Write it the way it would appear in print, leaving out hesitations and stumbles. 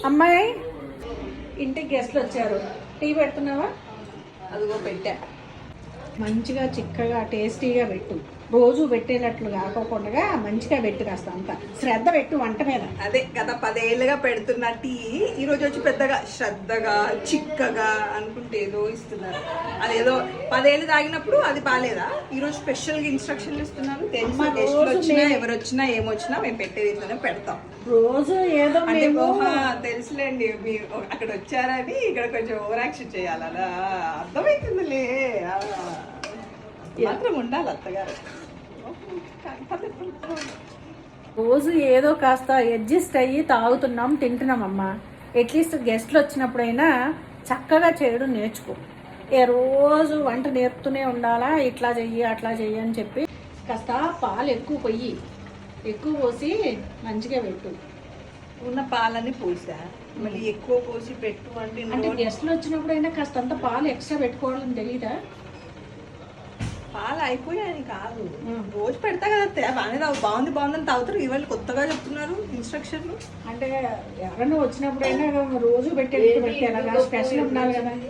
అమ్మాయి ఇంటికి గెస్ట్లు వచ్చారు, టీ పెడుతున్నావా? అదిగో పెట్టా. మంచిగా చిక్కగా టేస్టీగా పెట్టు, రోజు పెట్టేటట్లు కాకోకుండా మంచిగా పెట్టు, కాస్త అంత శ్రద్ధ పెట్టు వంట మీద. అదే గత 10 ఏళ్ళుగా పెడుతున్న టీ ఈ రోజు వచ్చి పెద్దగా శ్రద్ధగా చిక్కగా అనుకుంటే ఏదో ఇస్తున్నారు. అదేదో 10 ఏళ్ళు తాగినప్పుడు అది బాగాలేదా? ఈ రోజు స్పెషల్ గా ఇన్స్ట్రక్షన్లు ఇస్తున్నాను. ఎవరు వచ్చినా ఏమొచ్చినా మేము పెట్టేది ఇట్లనే పెడతాం. రోజు ఏదో అంటే తెలుసులేండి, మీరు అక్కడ వచ్చారని ఇక్కడ కొంచెం ఓవర్ యాక్షన్ చేయాలనా? అర్థమవుతుందిలే, మాత్రం ఉండాలి అత్తగారు. రోజు ఏదో కాస్త అడ్జస్ట్ అయ్యి తాగుతున్నాం, తింటున్నాం అమ్మా. అట్లీస్ట్ గెస్ట్లు వచ్చినప్పుడైనా చక్కగా చేయడం నేర్చుకో. రోజు వంట నేర్పుతూనే ఉండాలా, ఇట్లా చెయ్యి అట్లా చెయ్యి అని చెప్పి కాస్త పాలు ఎక్కువ పోసి మంచిగా పెట్టు. ఉన్న పాలని పోసా, మళ్ళీ ఎక్కువ పోసి పెట్టు అంటే గెస్ట్లు వచ్చినప్పుడైనా కాస్త అంత పాలు ఎక్స్ట్రా పెట్టుకోవాలని తెలియదా? పాలు అయిపోయాయని కాదు, రోజు పెడతా కదా, బాగుంది బాగుందని తాగుతారు. ఇవాళ కొత్తగా చెప్తున్నారు ఇన్స్ట్రక్షన్లు. అంటే ఎవరైనా వచ్చినప్పుడైనా రోజు పెట్టే స్పెషల్ ఉండాలి కదా.